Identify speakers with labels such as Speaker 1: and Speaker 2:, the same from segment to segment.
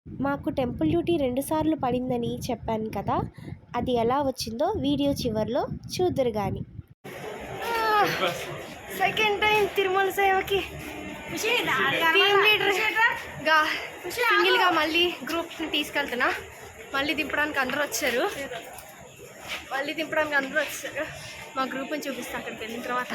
Speaker 1: మాకు temple duty 2 సార్లు పడిందని చెప్పాను కదా, అది ఎలా వచ్చిందో వీడియో చివరిలో చూద్దురు గాని. సెకండ్ టైం తిరుమల సేవకి టీమ్ లీడర్గా సింగిల్గా మళ్ళీ గ్రూప్ని తీసుకెళ్తున్నా. మళ్ళీ దింపడానికి అందరూ వచ్చారు. మా గ్రూప్ని చూపిస్తా అక్కడికి వెళ్ళిన తర్వాత.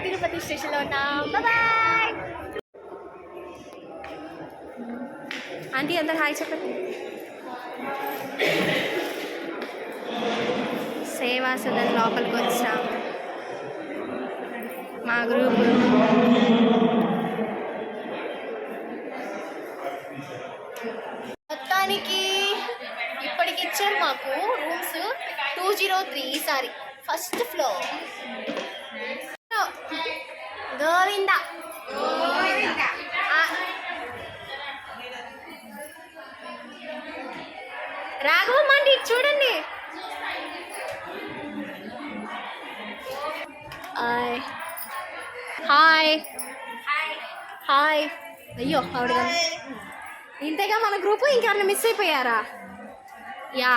Speaker 1: తిరుపతి స్టేషన్లో ఉన్నాం. బాయ్ ఆంటీ, అందరు హాయ్ చెప్పండి. సేవా సదన్ లోపలికి వచ్చాం. మా గ్రూప్ మొత్తానికి ఇప్పటికి ఇచ్చారు మాకు రూమ్స్ 203. ఈసారి ఫస్ట్ ఫ్లోర్. గోవిందా రాఘవమ్మండి చూడండి. Hi hi hi. అయ్యో ఆవిడ ఇంతేగా మన గ్రూపు. ఇంకెవరైనా మిస్ అయిపోయారా? యా,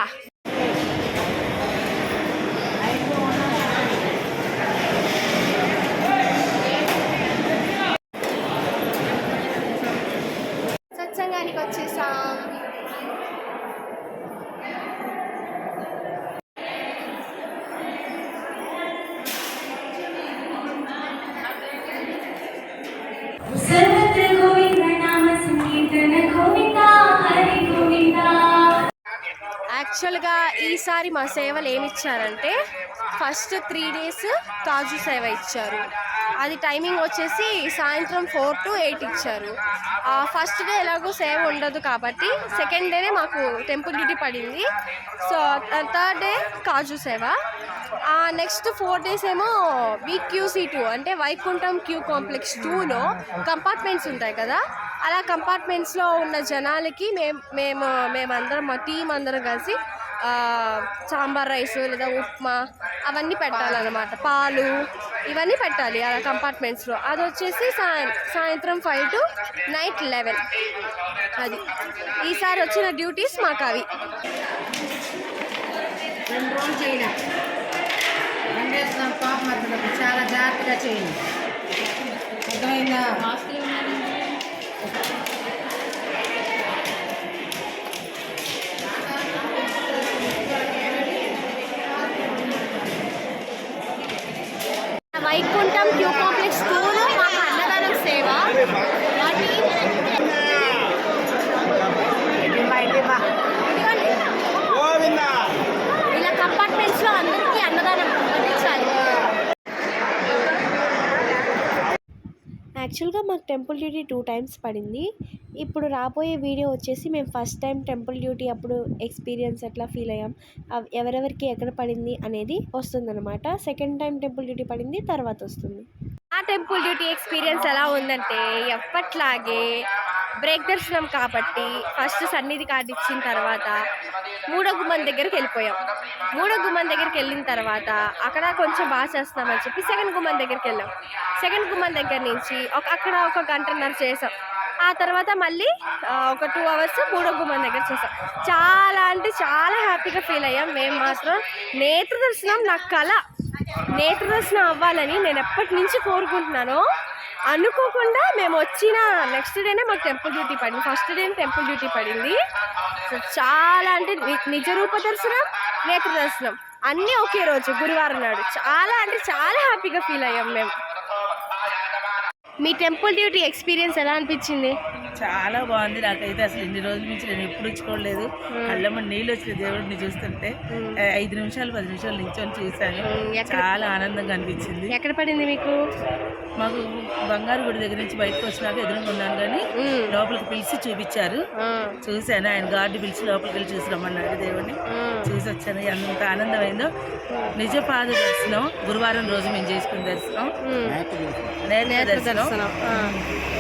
Speaker 1: సత్సంగానికి వచ్చేసాం. యాక్చువల్గా ఈసారి మా సేవలు ఏమి ఇచ్చారంటే, ఫస్ట్ 3 days తాజు సేవ ఇచ్చారు. అది టైమింగ్ వచ్చేసి సాయంత్రం 4 to 8 ఇచ్చారు. ఫస్ట్ డే ఎలాగో సేవ ఉండదు కాబట్టి సెకండ్ డేనే మాకు టెంపుల్ డ్యూటీ పడింది. సో థర్డ్ డే కాజు సేవ. నెక్స్ట్ 4 days ఏమో VQC2 అంటే వైకుంఠం క్యూ కాంప్లెక్స్ 2లో కంపార్ట్మెంట్స్ ఉంటాయి కదా, అలా కంపార్ట్మెంట్స్లో ఉన్న జనాలకి మేమందరం మా టీం అందరం కలిసి సాంబార్ రైస్ లేదా ఉప్మా అవన్నీ పెట్టాలన్నమాట. పాలు ఇవన్నీ పెట్టాలి అలా కంపార్ట్మెంట్స్లో. అది వచ్చేసి సాయంత్రం 5 to night 11. అది ఈసారి వచ్చిన డ్యూటీస్ మాకు అవి.
Speaker 2: 2 రోజులు చేయాలి. చాలా జాగ్రత్తగా చేయండి. అర్థమైందా?
Speaker 1: వైకుంఠం క్యూ కాంప్లెక్స్ 2లో మాకు అన్నదానం సేవ. ఇలా కంపార్ట్మెంట్స్లో అందరికీ అన్నదానం అందించాలి. యాక్చువల్గా మాకు టెంపుల్ డ్యూటీ 2 times పడింది. ఇప్పుడు రాబోయే వీడియో వచ్చేసి మేము ఫస్ట్ టైం టెంపుల్ డ్యూటీ అప్పుడు ఎక్స్పీరియన్స్ ఎట్లా ఫీల్ అయ్యాం, ఎవరెవరికి ఎక్కడ పడింది అనేది వస్తుందన్నమాట. సెకండ్ టైం టెంపుల్ డ్యూటీ పడింది తర్వాత వస్తుంది. ఆ టెంపుల్ డ్యూటీ ఎక్స్పీరియన్స్ ఎలా ఉందంటే, ఎప్పట్లాగే బ్రేక్ దర్శనం కాబట్టి ఫస్ట్ సన్నిధి కార్డు ఇచ్చిన తర్వాత 3వ గుమ్మం దగ్గరికి వెళ్ళిపోయాం. 3వ గుమ్మం దగ్గరికి వెళ్ళిన తర్వాత అక్కడ కొంచెం బాగా చేస్తున్నామని చెప్పి 2nd గుమ్మం దగ్గరికి వెళ్ళాం. 2nd గుమ్మం దగ్గర నుంచి అక్కడ 1 గంటన్నర చేసాం. ఆ తర్వాత మళ్ళీ ఒక 2 hours 3వ గుమ్మం దగ్గర చేసాం. చాలా అంటే చాలా హ్యాపీగా ఫీల్ అయ్యాం. మేము మాత్రం నేత్ర దర్శనం నా కళ. నేత్ర దర్శనం అవ్వాలని నేను ఎప్పటి నుంచి కోరుకుంటున్నానో, అనుకోకుండా మేము వచ్చిన నెక్స్ట్ డేనే మాకు టెంపుల్ డ్యూటీ పడింది. ఫస్ట్ డే టెంపుల్ డ్యూటీ పడింది. సో చాలా అంటే నిజ రూప దర్శనం, నేత్ర దర్శనం అన్నీ ఒకే రోజు గురువారం నాడు. చాలా అంటే చాలా హ్యాపీగా ఫీల్ అయ్యాం మేము. మీ టెంపుల్ డ్యూటీ ఎక్స్పీరియన్స్ ఎలా అనిపించింది?
Speaker 2: చాలా బాగుంది. నాకైతే అసలు ఇన్ని రోజుల నుంచి నేను ఎప్పుడు చూడలేదు. కళ్ళమ్మ నీళ్ళు వచ్చిన దేవుడిని చూస్తుంటే 5 నిమిషాలు 10 నిమిషాలు నిల్చొని చూశాను. చాలా ఆనందంగా అనిపించింది.
Speaker 1: ఎక్కడ పడింది మీకు?
Speaker 2: మాకు బంగారు గుడి దగ్గర నుంచి బయటకు వచ్చినాక ఎదురుగా ఉన్నాను కానీ లోపలికి పిలిచి చూపించారు. చూశాను. ఆయన గార్డు పిలిచి లోపలికి వెళ్ళి చూసి రమ్మన్నాడు. దేవుడిని చూసి వచ్చాను. ఎంత ఆనందమైందో. నిజ పాద దర్శనం గురువారం రోజు మేము చేసుకున్న దర్శనం, నేత్ర దర్శనం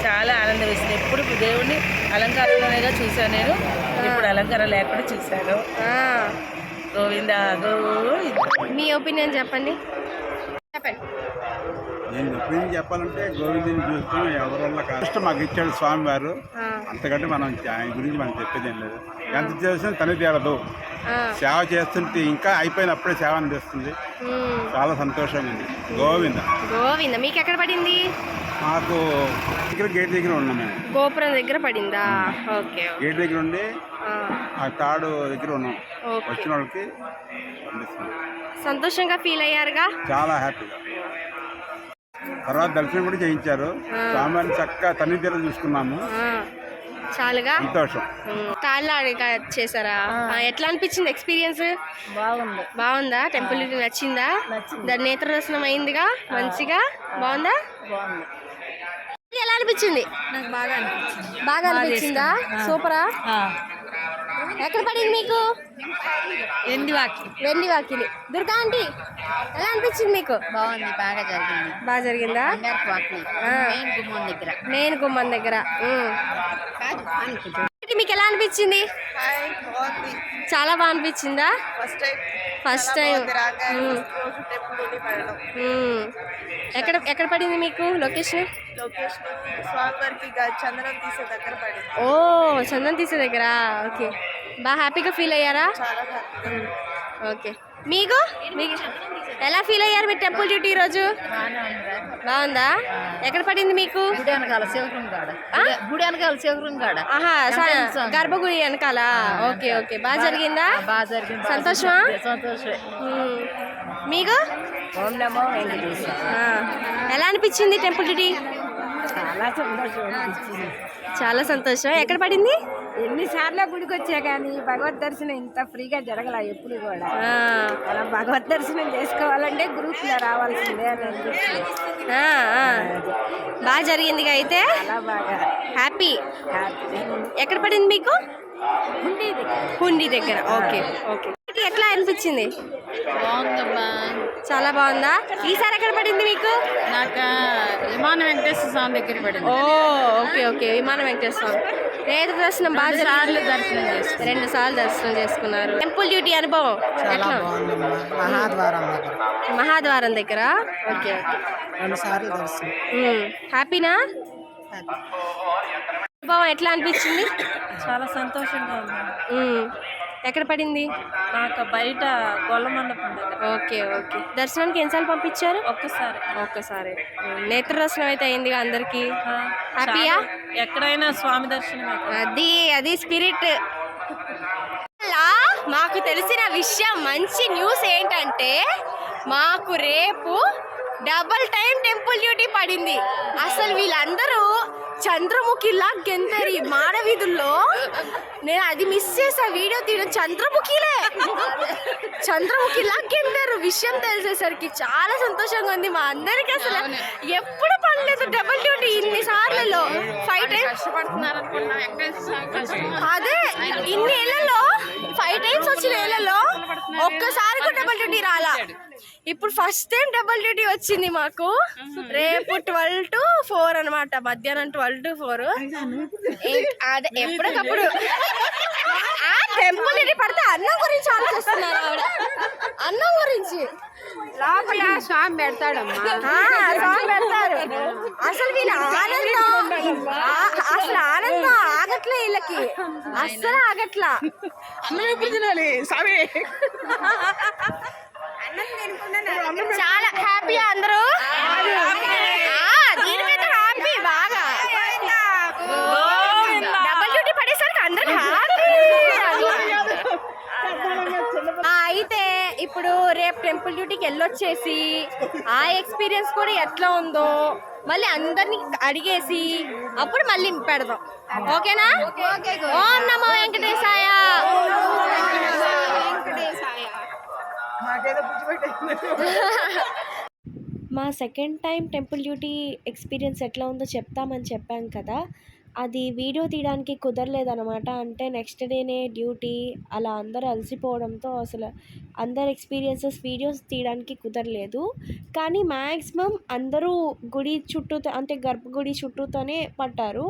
Speaker 2: చాలా ఆనందం వేసింది. ఎప్పుడు దేవుడిని అలంకారంలోనేగా చూశాను నేను. ఇప్పుడు అలంకారం లేకుండా చూశాను. గోవింద గోవింద.
Speaker 1: మీ ఒపీనియన్ చెప్పండి.
Speaker 3: నేను ఒపీనియన్ చెప్పాలంటే గోవిందుని చూస్తాం ఎవరి వల్ల కష్టం మాకు ఇచ్చాడు స్వామివారు. అంతకంటే మనం ఆయన గురించి మనం చెప్పేది ఏం లేదు. ఎంత చేసినా తనే తీరదు. సేవ చేస్తుంటే ఇంకా అయిపోయినప్పుడే సేవ అనిపిస్తుంది. చాలా సంతోషంగా ఉంది. గోవింద
Speaker 1: గోవింద. మీకు ఎక్కడ పడింది?
Speaker 3: మాకు దగ్గర గేట్ దగ్గర ఉన్నాం మేము.
Speaker 1: గోపురం దగ్గర పడిందా? ఓకే.
Speaker 3: గేట్ దగ్గర ఉండి ఆ తాడు దగ్గర ఉన్నాం. వచ్చిన వాళ్ళకి పంపిస్తున్నాం.
Speaker 1: సంతోషంగా ఫీల్ అయ్యారుగా?
Speaker 3: చాలా హ్యాపీగా. తర్వాత దర్శనం కూడా చేయించారు. స్వామివారిని చక్కగా తన్ని తీర చూసుకున్నాము.
Speaker 1: చాలుగా
Speaker 3: సంతోషం.
Speaker 1: తాళ్ళ చేశారా? ఎట్లా అనిపించింది ఎక్స్పీరియన్స్? బాగుందా? టెంపుల్ నచ్చిందా? దాని నేత్ర దర్శనం అయిందిగా మంచిగా? బాగుందా? ఎలా అనిపించింది?
Speaker 2: నాకు
Speaker 1: బాగా అనిపించిందా? సూపరా? ఎక్కడ పడింది మీకు? వెండి వాకిలి. దుర్గా ఆంటీ ఎలా అనిపించింది మీకు?
Speaker 4: బాగుంది, బాగా
Speaker 1: జరిగిందా? మెయిన్ గుమ్మం దగ్గర. మీకు ఎలా అనిపించింది? చాలా బాగా అనిపించిందా? First time. ఎక్కడ పడింది మీకు లొకేషన్? ఓ, చందనం తీసే దగ్గర. ఓకే. బాగా హ్యాపీగా ఫీల్ అయ్యారా? ఓకే. మీకు ఎలా ఫీల్ అయ్యారు మీరు టెంపుల్ డ్యూటీ ఈరోజు? బాగుందా? ఎక్కడ పడింది మీకు?
Speaker 4: గుడి వెనకాల శివరం కాడ.
Speaker 1: ఆహా, గర్భగుడి వెనకాల. Okay okay. బాగా జరిగిందా?
Speaker 4: బాగా జరిగింది.
Speaker 1: సంతోషమా?
Speaker 4: సంతోషమే.
Speaker 1: మీకు ఎలా అనిపించింది టెంపుల్ డ్యూటీ? చాలా సంతోషం. ఎక్కడ పడింది?
Speaker 4: ఎన్నిసార్లు గుడికి వచ్చా కానీ భగవద్ దర్శనం ఇంత ఫ్రీగా జరగల ఎప్పుడు కూడా. అలా భగవద్ దర్శనం చేసుకోవాలంటే గ్రూప్ లో రావాల్సిందే అని అనిపిస్తుంది.
Speaker 1: బాగా జరిగిందిగా అయితే?
Speaker 4: చాలా బాగా
Speaker 1: హ్యాపీ. ఎక్కడ పడింది మీకు? హుండీ దగ్గర. Okay okay. ఎట్లా అనిపించింది?
Speaker 4: బాగుందమ్మా,
Speaker 1: చాలా బాగుందా? ఈసారి ఎక్కడ పడింది మీకు?
Speaker 4: నాకు విమాన వెంకటేశ్వర స్వామి దగ్గర పడింది.
Speaker 1: ఓ, ఓకే ఓకే. విమాన వెంకటేశ్వర స్వామి నేత్ర దర్శనం బాగా
Speaker 4: దర్శనం చేసి
Speaker 1: 2 సార్లు దర్శనం చేసుకున్నారు. టెంపుల్ డ్యూటీ అనుభవం ఎట్లా? మహాద్వారం దగ్గర. Okay okay.
Speaker 4: 2 సార్లు దర్శనం.
Speaker 1: హ్యాపీనా? అనుభవం ఎట్లా అనిపించింది?
Speaker 2: చాలా సంతోషంగా ఉంది.
Speaker 1: ఎక్కడ పడింది?
Speaker 2: నాకు బయట గొల్ల మండపం దగ్గర.
Speaker 1: Okay okay. దర్శనానికి ఎన్నిసార్లు పంపించారు? ఒక్కసారి. నేత్ర దర్శనం అయితే అయిందిగా అందరికి. హ్యాపీయా?
Speaker 2: ఎక్కడైనా స్వామి దర్శనం.
Speaker 1: అది స్పిరిట్. మాకు తెలిసిన విషయం, మంచి న్యూస్ ఏంటంటే మాకు రేపు డబుల్ టైం టెంపుల్ డ్యూటీ పడింది. అసలు వీళ్ళందరూ చంద్రముఖిలా గెంతరి మాడవీధుల్లో. నేను అది మిస్ చేసా వీడియో తీయడం. చంద్రముఖిలా గెంతారు. విషయం తెలిసేసరికి చాలా సంతోషంగా ఉంది మా అందరికి. అసలు ఎప్పుడు పడలేదు డబుల్ డ్యూటీ ఇన్ని సార్లలో. 5 టైమ్స్ అదే ఇన్ని ఏళ్లలో 5 టైమ్స్ వచ్చిన ఏళ్లలో ఒక్కసారి కూడా డబుల్ డ్యూటీ రాలా. ఇప్పుడు ఫస్ట్ టైం డబుల్ డ్యూటీ వచ్చింది మాకు. రేపు 12 to 4 అనమాట. మధ్యాహ్నం 12 to 4. అదే ఎప్పటికప్పుడు టెంపుల్ డ్యూటీ పడితే అన్నం గురించి ఆలోచిస్తున్నారు ఆవిడ. అన్నం గురించి
Speaker 4: లోపల స్వామి పెడతాడమ్మా.
Speaker 1: స్వామి పెడతారు. అసలు వీళ్ళ ఆనందం ఆగట్లే వీళ్ళకి. అస్సలు ఆగట్లా. చాలా హ్యాపీ అందరూ. దీనికైతే హ్యాపీ బాగా. డబుల్ డ్యూటీ పడేసరికి అందరూ హ్యాపీ. అయితే ఇప్పుడు రేపు టెంపుల్ డ్యూటీకి వెళ్ళొచ్చేసి ఆ ఎక్స్పీరియన్స్ కూడా ఎట్లా ఉందో మళ్ళీ అందరినీ అడిగేసి అప్పుడు మళ్ళీ పెడదాం. ఓకేనా? ఓం నమో వెంకటేశాయ. మా second time temple duty experience ఎట్లా ఉందో చెప్తామని చెప్పాం కదా. అది వీడియో తీయడానికి కుదరలేదన్నమాట. అంటే నెక్స్ట్ డేనే డ్యూటీ. అలా అందరూ అలసిపోవడంతో అసలు అందరు ఎక్స్పీరియన్సెస్ వీడియోస్ తీయడానికి కుదరలేదు. కానీ మ్యాక్సిమం అందరూ గుడి చుట్టూతో, అంటే గర్భగుడి చుట్టూతోనే పట్టారు.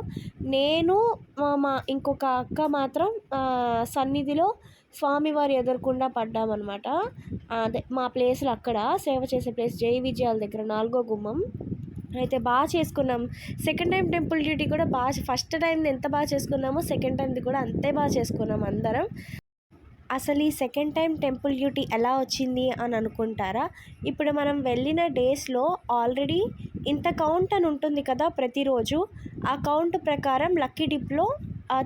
Speaker 1: నేను మా ఇంకొక అక్క మాత్రం సన్నిధిలో స్వామివారి ఎదురకుండా పడ్డామన్నమాట. అదే మా ప్లేస్లో అక్కడ సేవ చేసే ప్లేస్ జై విజయాల దగ్గర 4వ గుమ్మం. అయితే బాగా చేసుకున్నాం. సెకండ్ టైం టెంపుల్ డ్యూటీ కూడా ఫస్ట్ టైంది ఎంత బాగా చేసుకున్నామో సెకండ్ టైంది కూడా అంతే బాగా చేసుకున్నాం అందరం. అసలు ఈ సెకండ్ టైం టెంపుల్ డ్యూటీ ఎలా వచ్చింది అని అనుకుంటారా? ఇప్పుడు మనం వెళ్ళిన డేస్లో ఆల్రెడీ ఇంత కౌంట్ అని ఉంటుంది కదా ప్రతిరోజు. ఆ కౌంట్ ప్రకారం లక్కీ డిప్లో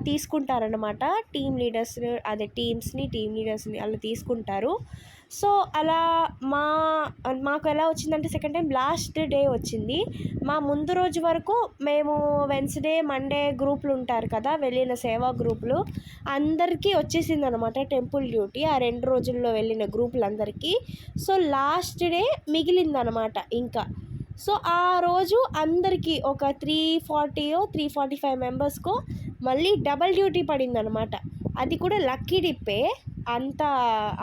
Speaker 1: తీసుకుంటారనమాట. టీమ్ లీడర్స్ని అలా తీసుకుంటారు. సో అలా మాకు ఎలా వచ్చిందంటే సెకండ్ టైం లాస్ట్ డే వచ్చింది. మా ముందు రోజు వరకు మేము వెన్స్డే మండే గ్రూపులు ఉంటారు కదా, వెళ్ళిన సేవా గ్రూపులు అందరికీ వచ్చేసింది అనమాట టెంపుల్ డ్యూటీ. ఆ 2 రోజుల్లో వెళ్ళిన గ్రూపులందరికీ. సో లాస్ట్ డే మిగిలిందనమాట ఇంకా. సో ఆ రోజు అందరికీ ఒక 345 మెంబర్స్కో మళ్ళీ డబల్ డ్యూటీ పడిందనమాట. అది కూడా లక్కీ డిప్పే.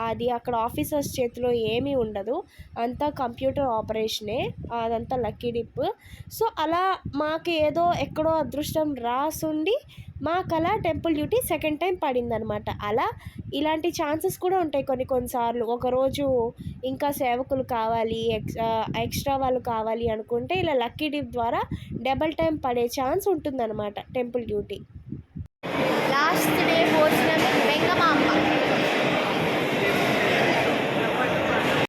Speaker 1: అది అక్కడ ఆఫీసర్స్ చేతిలో ఏమీ ఉండదు, అంతా కంప్యూటర్ ఆపరేషనే, అదంతా లక్కీ డిప్. సో అలా మాకు ఏదో ఎక్కడో అదృష్టం రాసుండి మాకు అలా టెంపుల్ డ్యూటీ సెకండ్ టైం పడిందనమాట. అలా ఇలాంటి ఛాన్సెస్ కూడా ఉంటాయి కొన్నిసార్లు. ఒకరోజు ఇంకా సేవకులు కావాలి, ఎక్స్ట్రా వాళ్ళు కావాలి అనుకుంటే ఇలా లక్కీ డిప్ ద్వారా డబల్ టైం పడే ఛాన్స్ ఉంటుందన్నమాట టెంపుల్ డ్యూటీ. లాస్ట్ డే భోజనం వెంగమాంబ